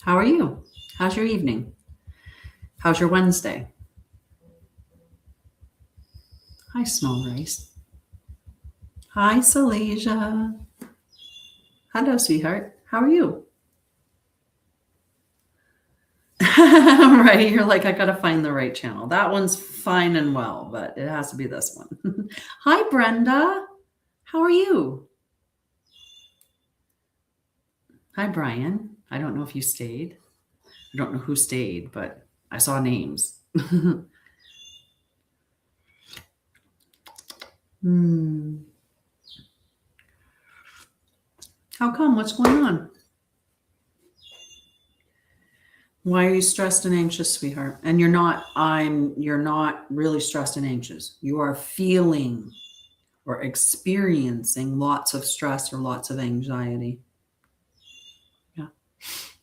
How are you? How's your evening? How's your Wednesday? Hi, Small Rice. Hi, Salasia. Hello, sweetheart. How are you? Right. You're like, I got to find the right channel. That one's fine and well, but it has to be this one. Hi, Brenda. How are you? Hi, Brian. I don't know if you stayed. I don't know who stayed, but I saw names. How come? What's going on? Why are you stressed and anxious, sweetheart? And you're not really stressed and anxious. You are feeling or experiencing lots of stress or lots of anxiety. Yeah.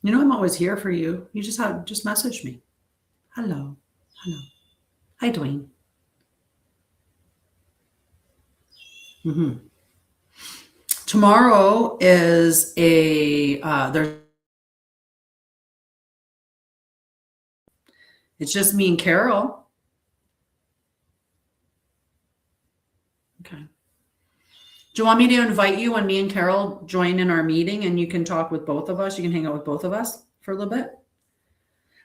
I'm always here for you. You just message me. Hello. Hello. Hi, Dwayne. Tomorrow is there's it's just me and Carol. Okay. Do you want me to invite you when me and Carol join in our meeting and you can talk with both of us? You can hang out with both of us for a little bit.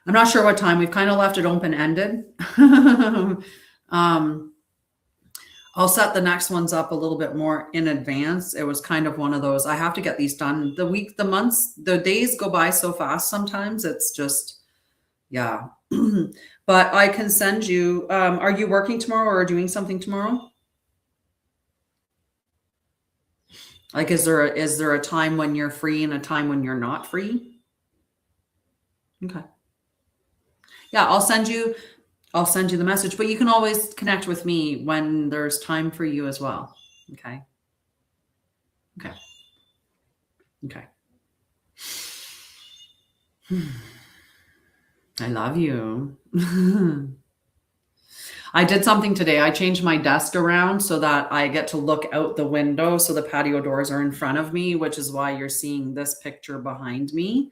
I'm not sure what time. We've kind of left it open-ended. I'll set the next ones up a little bit more in advance. It was kind of one of those, I have to get these done. The week, the months, the days go by so fast sometimes. It's just, yeah. But I can send you, are you working tomorrow or doing something tomorrow? Like, is there a time when you're free and a time when you're not free? Okay. Yeah, I'll send you the message, but you can always connect with me when there's time for you as well. Okay. Okay. Okay. I love you. I did something today. I changed my desk around so that I get to look out the window. So the patio doors are in front of me, which is why you're seeing this picture behind me.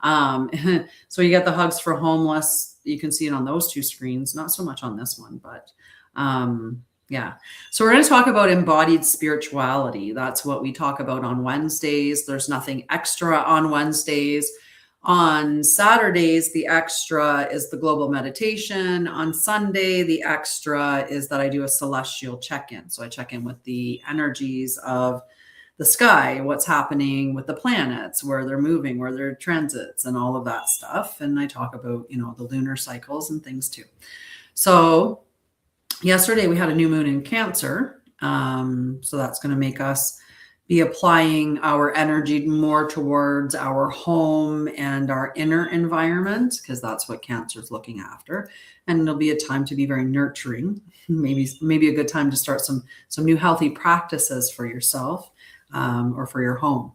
So you get the Hugs for Homeless. You can see it on those two screens, not so much on this one, but yeah. So we're going to talk about embodied spirituality. That's what we talk about on Wednesdays. There's nothing extra on Wednesdays. On Saturdays, the extra is the global meditation. On Sunday, the extra is that I do a celestial check-in. So I check in with the energies of the sky, what's happening with the planets, where they're moving, where they're transits, and all of that stuff. And I talk about, the lunar cycles and things too. So yesterday we had a new moon in Cancer. So that's going to make us be applying our energy more towards our home and our inner environment, because that's what Cancer is looking after. And it'll be a time to be very nurturing. Maybe a good time to start some new healthy practices for yourself or for your home.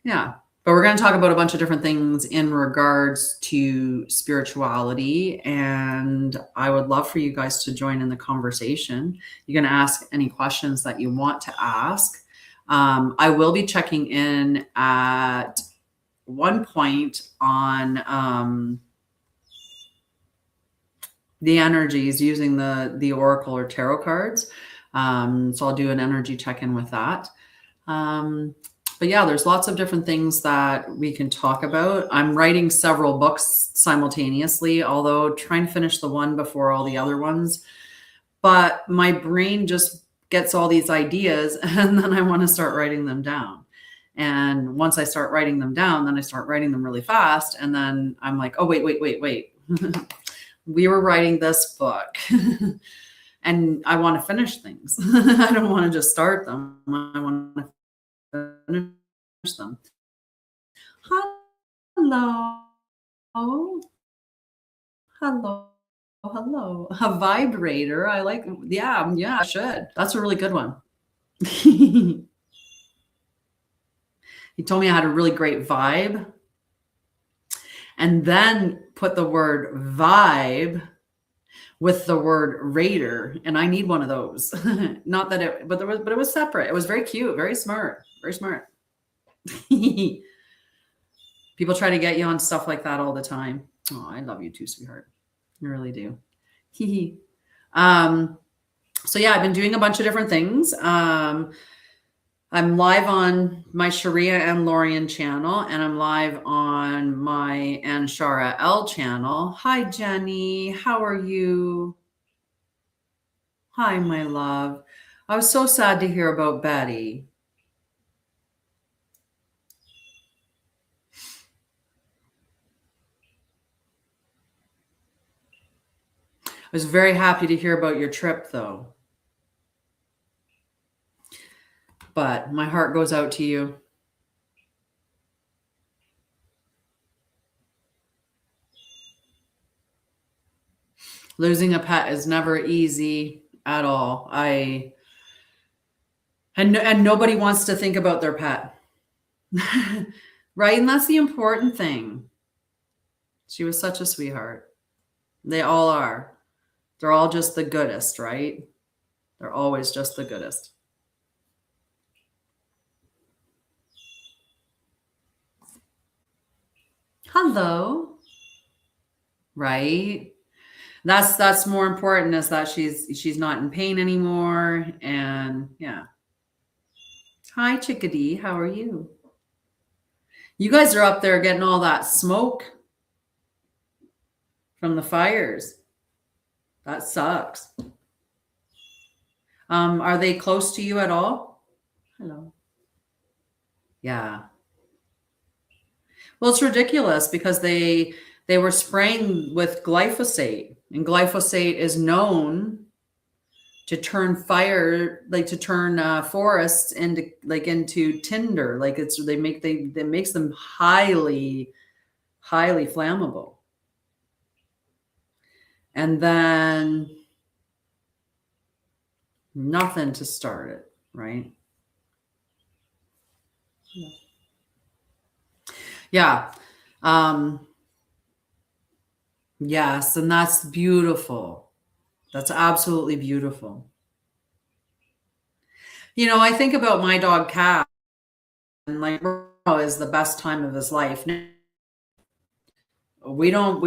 Yeah. But we're going to talk about a bunch of different things in regards to spirituality. And I would love for you guys to join in the conversation. You're going to ask any questions that you want to ask. I will be checking in at one point on the energies using the Oracle or Tarot cards. So I'll do an energy check-in with that. But yeah, there's lots of different things that we can talk about. I'm writing several books simultaneously, although trying to finish the one before all the other ones. But my brain just gets all these ideas and then I want to start writing them down. And once I start writing them down, then I start writing them really fast. And then I'm like, oh, wait. We were writing this book. And I want to finish things. I don't want to just start them. I want to finish them. Hello. Hello. A vibrator. I like, yeah, I should. That's a really good one. He told me I had a really great vibe. And then put the word vibe with the word raider, and I need one of those. Not that it, but it was separate. It was very cute, very smart, very smart. People try to get you on stuff like that all the time. Oh, I love you too, sweetheart. I really do. Hee hee. So yeah, I've been doing a bunch of different things. I'm live on my Sha'Ryah and Lorian channel, and I'm live on my Sha'Ryah L channel. Hi, Jenny. How are you? Hi, my love. I was so sad to hear about Betty. I was very happy to hear about your trip, though. But my heart goes out to you. Losing a pet is never easy at all. And nobody wants to think about their pet. Right? And that's the important thing. She was such a sweetheart. They all are. They're all just the goodest, right? They're always just the goodest. Hello. Right? That's more important, is that she's not in pain anymore. And yeah. Hi, chickadee. How are you? You guys are up there getting all that smoke from the fires. That sucks. Are they close to you at all? Hello. Yeah. Well, it's ridiculous because they were spraying with glyphosate, and glyphosate is known to turn forests into tinder. Like that makes them highly flammable. And then nothing to start it, right? Yeah. Yes, and that's beautiful. That's absolutely beautiful. You know, I think about my dog Cat, and like now is the best time of his life. We don't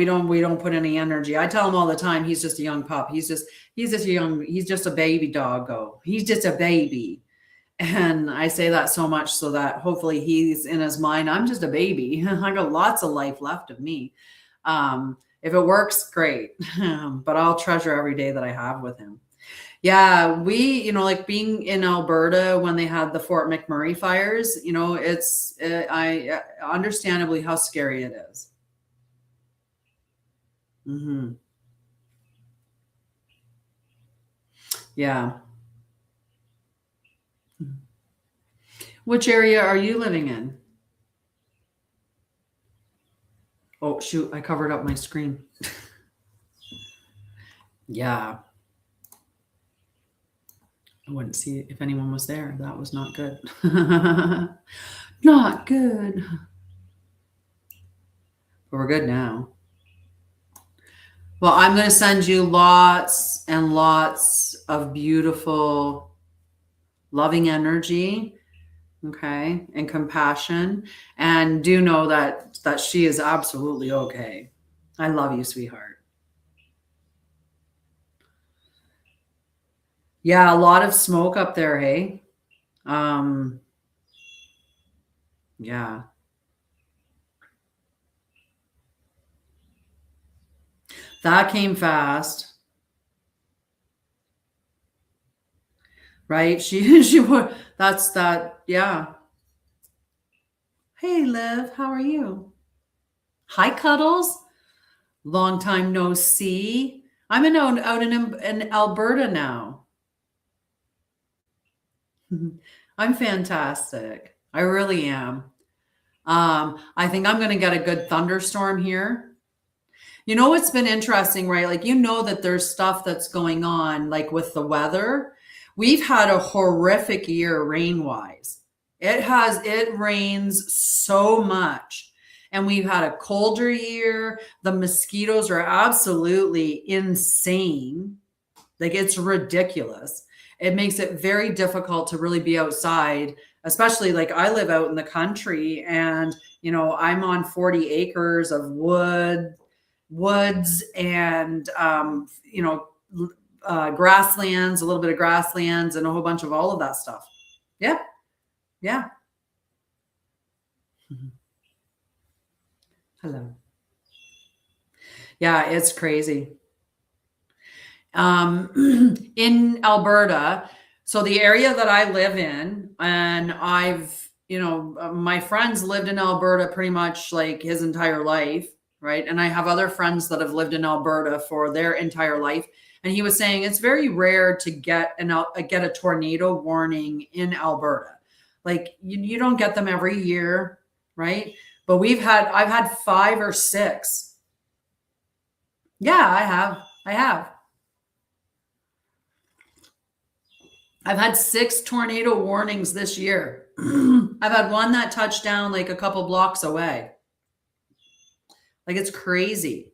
put any energy. I tell him all the time, he's just a young pup. He's just a baby doggo. He's just a baby. And I say that so much so that hopefully he's in his mind, I'm just a baby. I got lots of life left of me. If it works, great. But I'll treasure every day that I have with him. Yeah, like being in Alberta when they had the Fort McMurray fires, it's understandably how scary it is. Mm-hmm. Yeah. Which area are you living in? Oh, shoot, I covered up my screen. Yeah. I wouldn't see if anyone was there. That was not good. Not good. But we're good now. Well, I'm going to send you lots and lots of beautiful, loving energy, okay, and compassion. And do know that she is absolutely okay. I love you, sweetheart. Yeah, a lot of smoke up there, hey? Yeah. That came fast. Right? That's that, yeah. Hey, Liv, how are you? Hi, Cuddles. Long time no see. I'm out in Alberta now. I'm fantastic. I really am. I think I'm going to get a good thunderstorm here. You know what's been interesting, right? Like, that there's stuff that's going on, like with the weather. We've had a horrific year rain-wise. It rains so much. And we've had a colder year. The mosquitoes are absolutely insane. Like, it's ridiculous. It makes it very difficult to really be outside, especially like I live out in the country and You know, I'm on 40 acres of woods and, you know, grasslands, a little bit of grasslands and a whole bunch of all of that stuff. Yeah. Yeah. Hello. Yeah, it's crazy. In Alberta, so the area that I live in, and I've, you know, my friends lived in Alberta pretty much like his entire life, right? And I have other friends that have lived in Alberta for their entire life. And he was saying it's very rare to get a tornado warning in Alberta. Like you don't get them every year, right? But I've had 5 or 6. Yeah, I have. I've had 6 tornado warnings this year. I've had one that touched down like a couple blocks away. Like, it's crazy.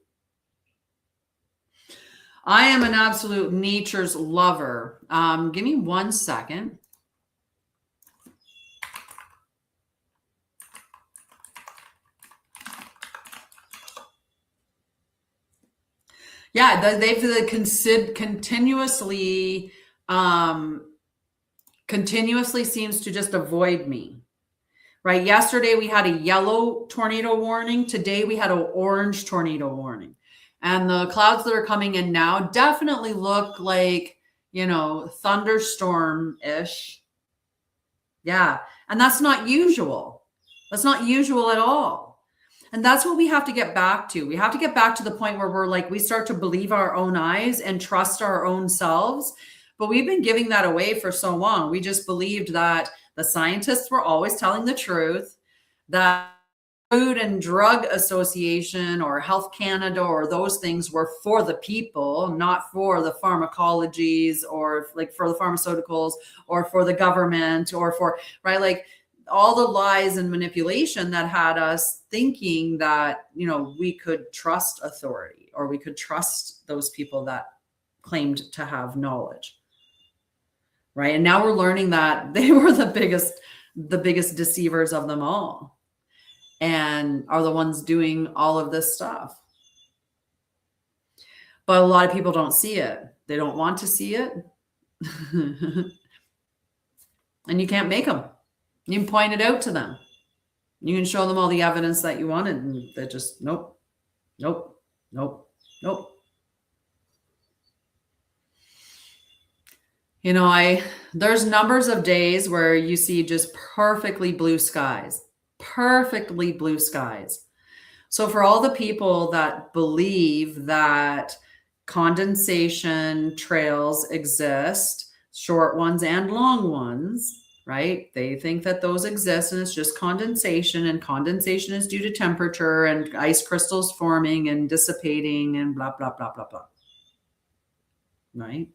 I am an absolute nature's lover. Give me 1 second. Yeah, they've continuously seems to just avoid me. Right? Yesterday we had a yellow tornado warning. Today we had an orange tornado warning. And the clouds that are coming in now definitely look like, you know, thunderstorm-ish. Yeah. And that's not usual. That's not usual at all. And that's what we have to get back to. We have to get back to the point where we're like, we start to believe our own eyes and trust our own selves. But we've been giving that away for so long. We just believed that the scientists were always telling the truth, that Food and Drug Association or Health Canada or those things were for the people, not for the pharmacologies or like for the pharmaceuticals or for the government or for, right? Like all the lies and manipulation that had us thinking that, you know, we could trust authority or we could trust those people that claimed to have knowledge. Right. And now we're learning that they were the biggest deceivers of them all and are the ones doing all of this stuff. But a lot of people don't see it. They don't want to see it. And you can't make them. You can point it out to them. You can show them all the evidence that you wanted, and they're just, nope, nope, nope, nope. You know, there's numbers of days where you see just perfectly blue skies. So for all the people that believe that condensation trails exist, short ones and long ones, right? They think that those exist and it's just condensation, and condensation is due to temperature and ice crystals forming and dissipating and blah, blah, blah, blah, blah. Right?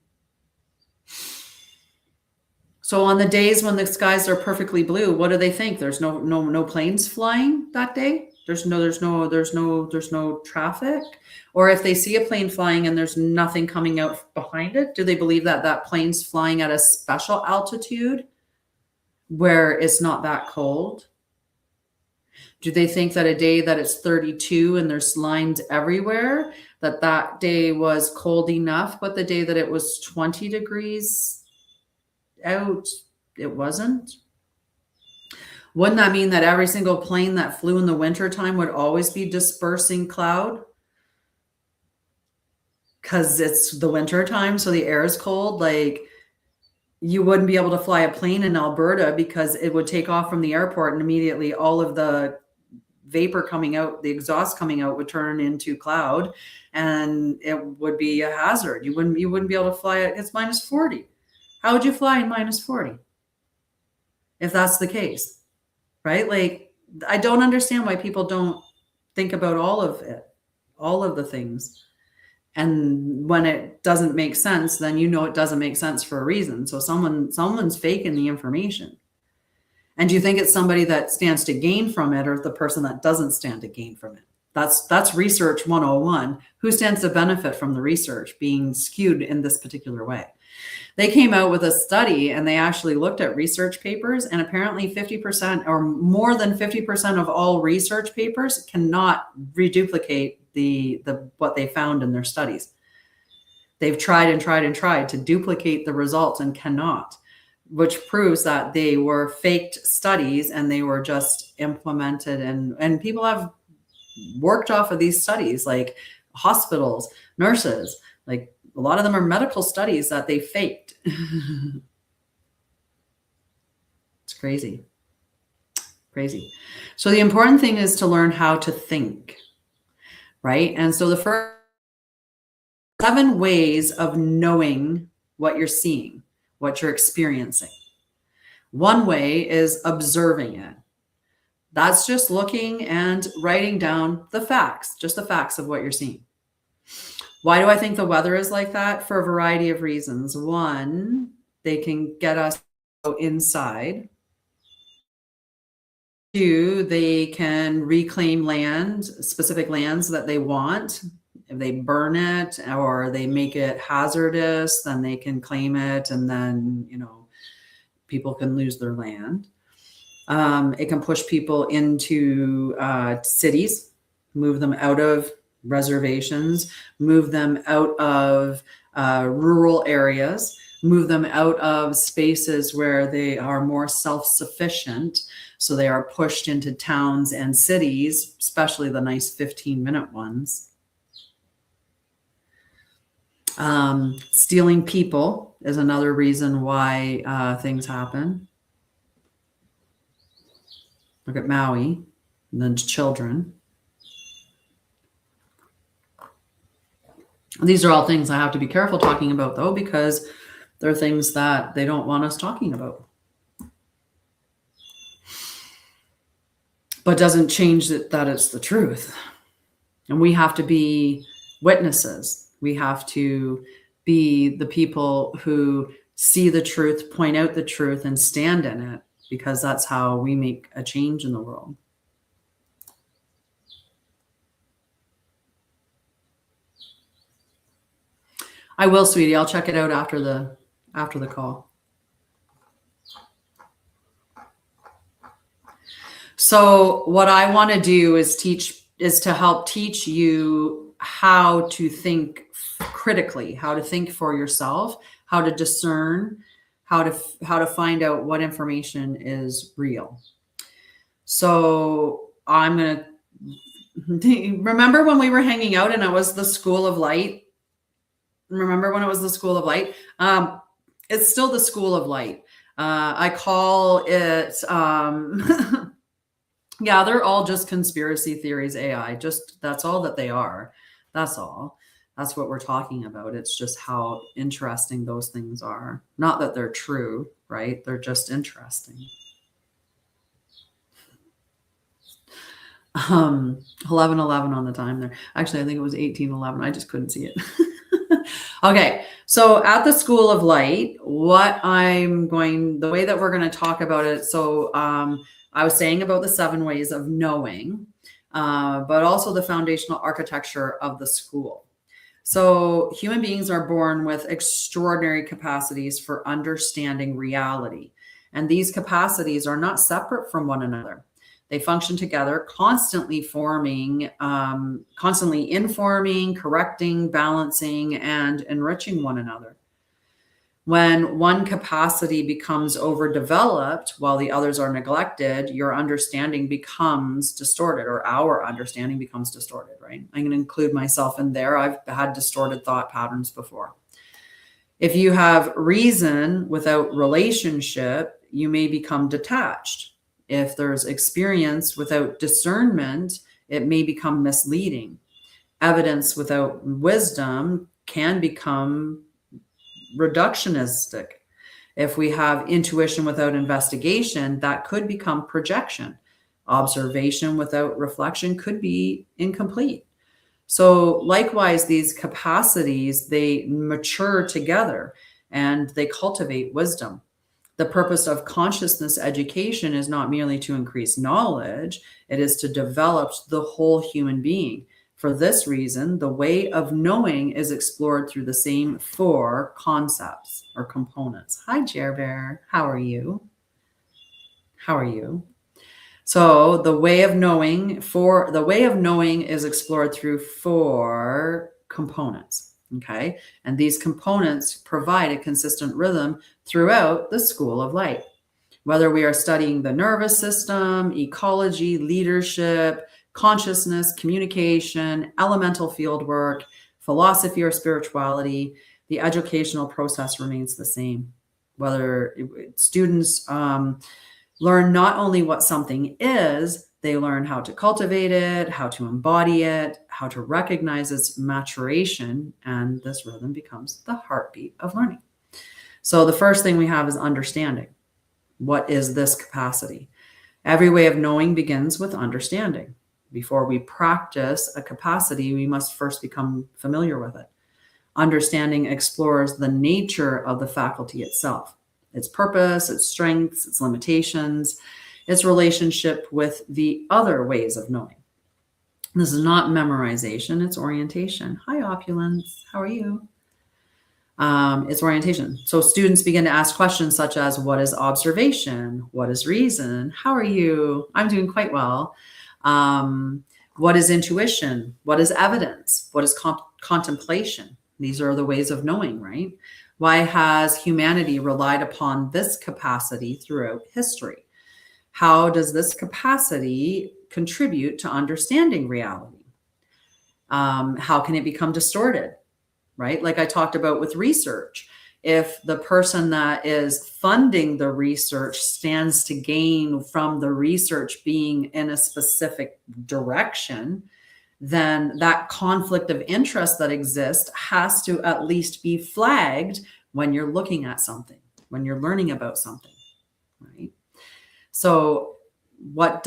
So on the days when the skies are perfectly blue, what do they think? There's no planes flying that day. There's no traffic. Or if they see a plane flying and there's nothing coming out behind it, do they believe that that plane's flying at a special altitude where it's not that cold? Do they think that a day that it's 32 and there's lines everywhere, that day was cold enough, but the day that it was 20 degrees out, it wasn't? Wouldn't that mean that every single plane that flew in the wintertime would always be dispersing cloud? Because it's the winter time, so the air is cold. Like, you wouldn't be able to fly a plane in Alberta because it would take off from the airport and immediately all of the vapor coming out, the exhaust coming out would turn into cloud and it would be a hazard. You wouldn't be able to fly it. It's minus 40. How would you fly in minus 40 if that's the case, right? Like, I don't understand why people don't think about all of it, all of the things. And when it doesn't make sense, then you know it doesn't make sense for a reason. So someone's faking the information. And do you think it's somebody that stands to gain from it or the person that doesn't stand to gain from it? That's research 101. Who stands to benefit from the research being skewed in this particular way? They came out with a study and they actually looked at research papers, and apparently 50% or more than 50% of all research papers cannot reduplicate the what they found in their studies. They've tried and tried and tried to duplicate the results and cannot, which proves that they were faked studies and they were just implemented, and people have worked off of these studies, like hospitals, nurses, like a lot of them are medical studies that they faked. It's crazy. Crazy. So the important thing is to learn how to think, right? And so the first 7 ways of knowing what you're seeing, what you're experiencing. One way is observing it. That's just looking and writing down the facts, just the facts of what you're seeing. Why do I think the weather is like that? For a variety of reasons. One, they can get us inside. 2, they can reclaim land, specific lands that they want. If they burn it or they make it hazardous, then they can claim it, and then, people can lose their land. It can push people into cities, move them out of reservations, move them out of rural areas, move them out of spaces where they are more self-sufficient. So they are pushed into towns and cities, especially the nice 15-minute ones. Stealing people is another reason why things happen. Look at Maui, and then children. These are all things I have to be careful talking about, though, because they're things that they don't want us talking about. But doesn't change that it's the truth. And we have to be witnesses. We have to be the people who see the truth, point out the truth, and stand in it, because that's how we make a change in the world. I will, sweetie. I'll check it out after the call. So what I want to do is to help teach you how to think critically, how to think for yourself, how to discern, how to find out what information is real. So I'm going to remember when we were hanging out and it was the School of Light. Remember when it was the School of Light? It's still the School of Light. I call it, yeah, they're all just conspiracy theories, AI. Just, that's all that they are. That's all. That's what we're talking about. It's just how interesting those things are. Not that they're true, right? They're just interesting. 11:11 on the time there. Actually, I think it was 18:11. I just couldn't see it. Okay, so at the School of Light, the way that we're going to talk about it. So I was saying about the 7 ways of knowing, but also the foundational architecture of the school. So human beings are born with extraordinary capacities for understanding reality. And these capacities are not separate from one another. They function together, constantly informing, correcting, balancing, and enriching one another. When one capacity becomes overdeveloped while the others are neglected, your understanding becomes distorted, or our understanding becomes distorted, right? I'm going to include myself in there. I've had distorted thought patterns before. If you have reason without relationship, you may become detached. If there's experience without discernment, it may become misleading. Evidence without wisdom can become reductionistic. If we have intuition without investigation, that could become projection. Observation without reflection could be incomplete. So likewise, these capacities, they mature together and they cultivate wisdom. The purpose of consciousness education is not merely to increase knowledge, it is to develop the whole human being For this reason, the way of knowing is explored through the same 4 concepts or components. Hi, Jer Bear. How are you? How are you? So the way of knowing is explored through 4 components. Okay. And these components provide a consistent rhythm throughout the school of light. Whether we are studying the nervous system, ecology, leadership, consciousness, communication, elemental field work, philosophy, or spirituality, the educational process remains the same. Whether students learn not only what something is, they learn how to cultivate it, how to embody it, how to recognize its maturation, and this rhythm becomes the heartbeat of learning. So the first thing we have is understanding. What is this capacity? Every way of knowing begins with understanding. Before we practice a capacity, we must first become familiar with it. Understanding explores the nature of the faculty itself, its purpose, its strengths, its limitations, its relationship with the other ways of knowing. This is not memorization, it's orientation. Hi, Opulence. How are you? It's orientation. So students begin to ask questions such as, what is observation? What is reason? How are you? I'm doing quite well. What is intuition? What is evidence? What is contemplation? These are the ways of knowing, right? Why has humanity relied upon this capacity throughout history? How does this capacity contribute to understanding reality? How can it become distorted? Right? Like I talked about with research, if the person that is funding the research stands to gain from the research being in a specific direction, then that conflict of interest that exists has to at least be flagged when you're looking at something, when you're learning about something, right? So what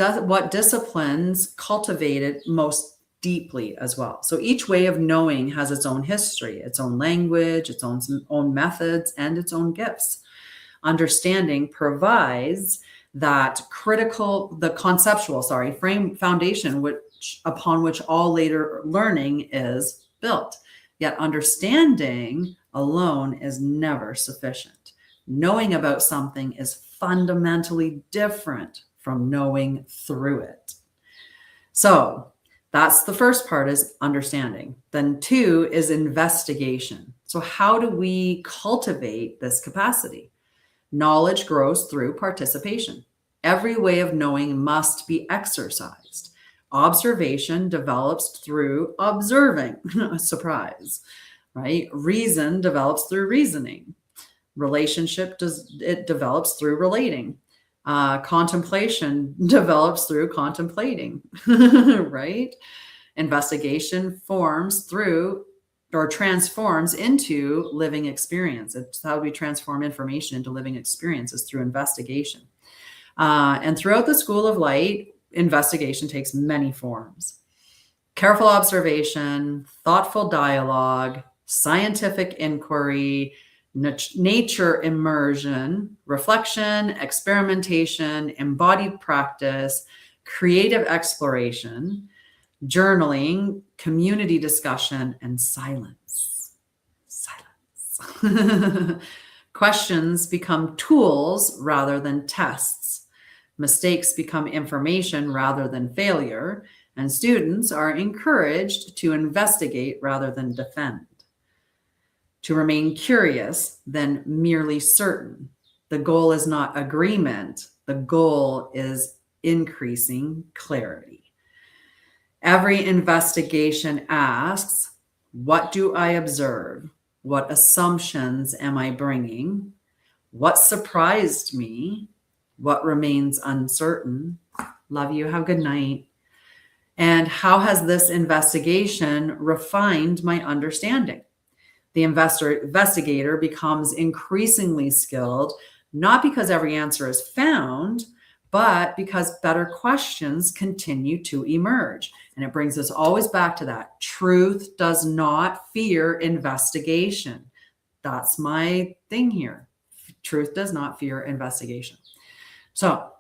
disciplines cultivated most deeply as well. So each way of knowing has its own history, its own language, its own methods, and its own gifts. Understanding provides that conceptual foundation upon which all later learning is built. Yet understanding alone is never sufficient. Knowing about something is fundamentally different from knowing through it. So that's the first part, is understanding. Then 2 is investigation. So how do we cultivate this capacity? Knowledge grows through participation. Every way of knowing must be exercised. Observation develops through observing. Surprise, right? Reason develops through reasoning. Relationship develops through relating. Contemplation develops through contemplating, right? Investigation forms through or transforms into living experience. It's how we transform information into living experiences, through investigation. And throughout the School of Light, investigation takes many forms. Careful observation, thoughtful dialogue, scientific inquiry, nature immersion, reflection, experimentation, embodied practice, creative exploration, journaling, community discussion, and silence. Questions become tools rather than tests. Mistakes become information rather than failure, and students are encouraged to investigate rather than defend. To remain curious than merely certain. The goal is not agreement. The goal is increasing clarity. Every investigation asks, what do I observe? What assumptions am I bringing? What surprised me? What remains uncertain? Love you. Have a good night. And how has this investigation refined my understanding? The investigator becomes increasingly skilled, not because every answer is found, but because better questions continue to emerge. And it brings us always back to that. Truth does not fear investigation. That's my thing here. Truth does not fear investigation. So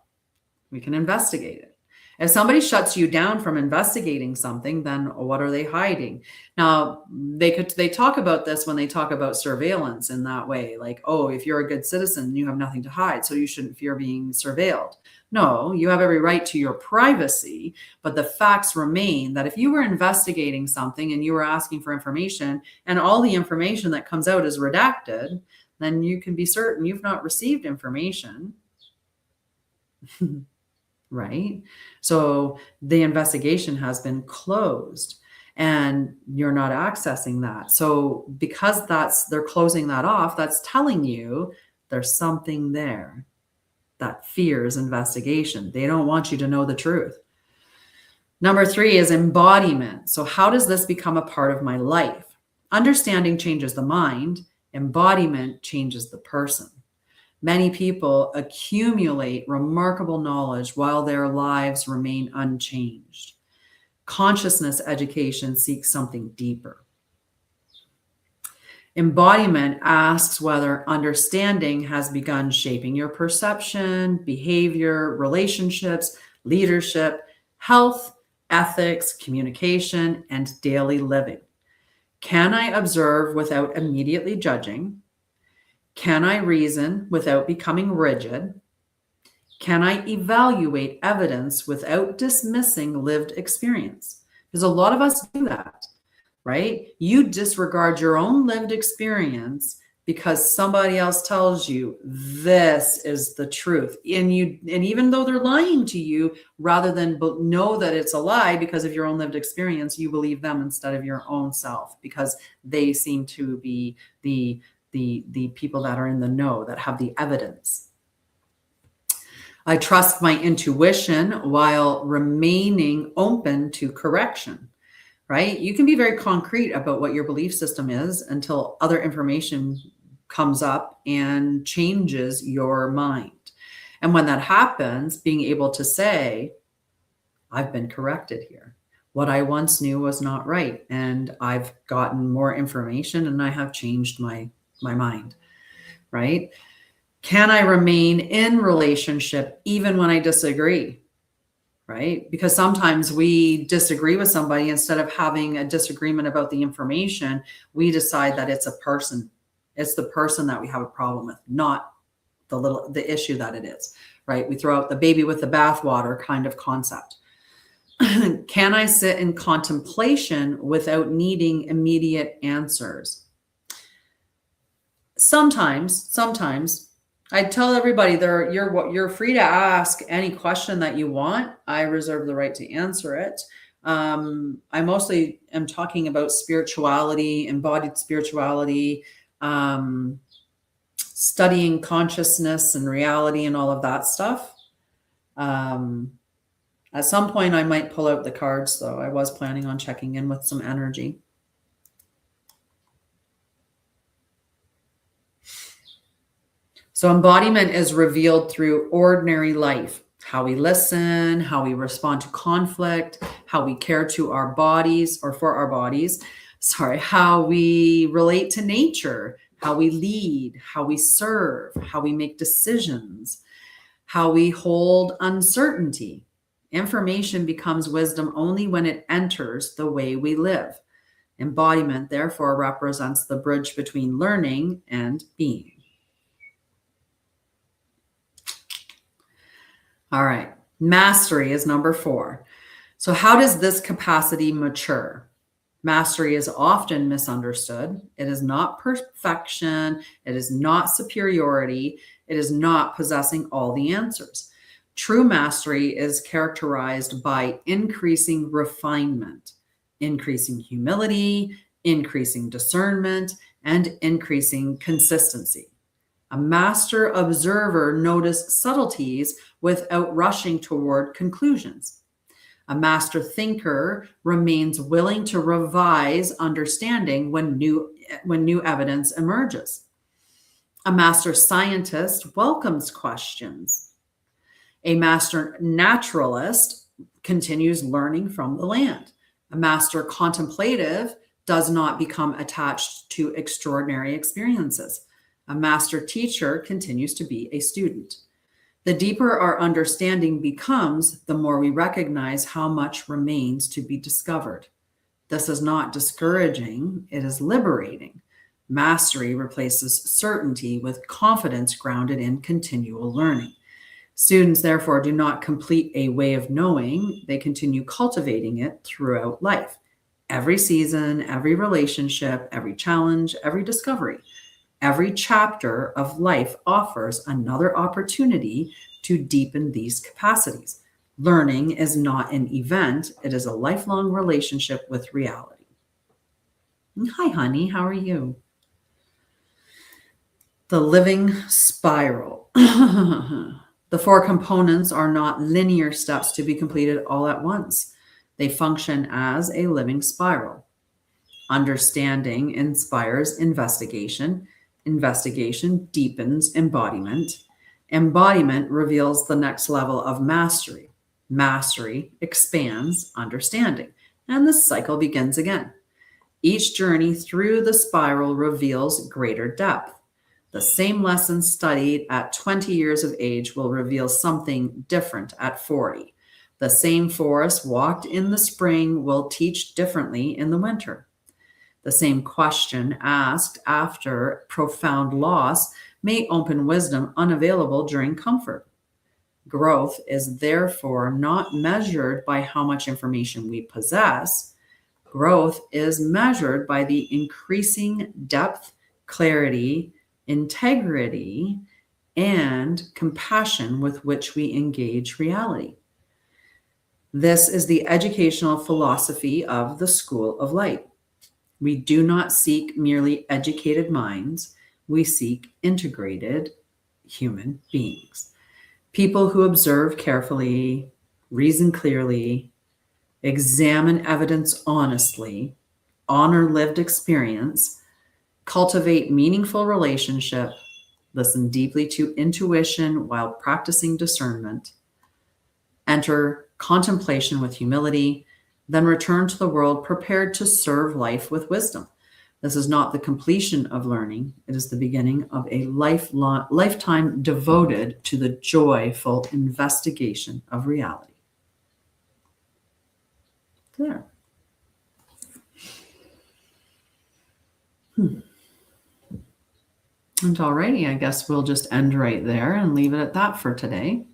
we can investigate it. If somebody shuts you down from investigating something, then what are they hiding? Now, they talk about this when they talk about surveillance in that way, like, oh, if you're a good citizen, you have nothing to hide, so you shouldn't fear being surveilled. No, you have every right to your privacy, but the facts remain that if you were investigating something and you were asking for information and all the information that comes out is redacted, then you can be certain you've not received information. Right? So the investigation has been closed and you're not accessing that. So because they're closing that off, that's telling you there's something there that fears investigation. They don't want you to know the truth. Number 3 is embodiment. So how does this become a part of my life? Understanding changes the mind. Embodiment changes the person. Many people accumulate remarkable knowledge while their lives remain unchanged. Consciousness education seeks something deeper. Embodiment asks whether understanding has begun shaping your perception, behavior, relationships, leadership, health, ethics, communication, and daily living. Can I observe without immediately judging? Can I reason without becoming rigid? Can I evaluate evidence without dismissing lived experience? Because a lot of us do that, right? You disregard your own lived experience because somebody else tells you this is the truth. And even though they're lying to you, rather than know that it's a lie because of your own lived experience, you believe them instead of your own self because they seem to be the people that are in the know, that have the evidence. I trust my intuition while remaining open to correction, right? You can be very concrete about what your belief system is until other information comes up and changes your mind. And when that happens, being able to say, I've been corrected here. What I once knew was not right. And I've gotten more information and I have changed my mind, right? Can I remain in relationship even when I disagree, right? Because sometimes we disagree with somebody. Instead of having a disagreement about the information, we decide that it's a person. It's the person that we have a problem with, not the issue that it is, right? We throw out the baby with the bathwater kind of concept. Can I sit in contemplation without needing immediate answers? Sometimes I tell everybody you're free to ask any question that you want. I reserve the right to answer it. I mostly am talking about spirituality, embodied spirituality, studying consciousness and reality and all of that stuff. At some point I might pull out the cards though. I was planning on checking in with some energy. So embodiment is revealed through ordinary life, how we listen, how we respond to conflict, how we care to our bodies or for our bodies, how we relate to nature, how we lead, how we serve, how we make decisions, how we hold uncertainty. Information becomes wisdom only when it enters the way we live. Embodiment, therefore, represents the bridge between learning and being. All right. Mastery is number 4. So how does this capacity mature? Mastery is often misunderstood. It is not perfection. It is not superiority. It is not possessing all the answers. True mastery is characterized by increasing refinement, increasing humility, increasing discernment, and increasing consistency. A master observer notices subtleties without rushing toward conclusions. A master thinker remains willing to revise understanding when new evidence emerges. A master scientist welcomes questions. A master naturalist continues learning from the land. A master contemplative does not become attached to extraordinary experiences. A master teacher continues to be a student. The deeper our understanding becomes, the more we recognize how much remains to be discovered. This is not discouraging, it is liberating. Mastery replaces certainty with confidence grounded in continual learning. Students, therefore, do not complete a way of knowing, they continue cultivating it throughout life. Every season, every relationship, every challenge, every discovery, every chapter of life offers another opportunity to deepen these capacities. Learning is not an event, it is a lifelong relationship with reality. Hi, honey, how are you? The living spiral. The 4 components are not linear steps to be completed all at once. They function as a living spiral. Understanding inspires investigation. Investigation deepens embodiment. Embodiment reveals the next level of mastery. Mastery expands understanding. And the cycle begins again. Each journey through the spiral reveals greater depth. The same lesson studied at 20 years of age will reveal something different at 40. The same forest walked in the spring will teach differently in the winter. The same question asked after profound loss may open wisdom unavailable during comfort. Growth is therefore not measured by how much information we possess. Growth is measured by the increasing depth, clarity, integrity, and compassion with which we engage reality. This is the educational philosophy of the School of Light. We do not seek merely educated minds, we seek integrated human beings. People who observe carefully, reason clearly, examine evidence honestly, honor lived experience, cultivate meaningful relationship, listen deeply to intuition while practicing discernment, enter contemplation with humility, then return to the world prepared to serve life with wisdom. This is not the completion of learning. It is the beginning of a lifetime devoted to the joyful investigation of reality. There. And alrighty, I guess we'll just end right there and leave it at that for today.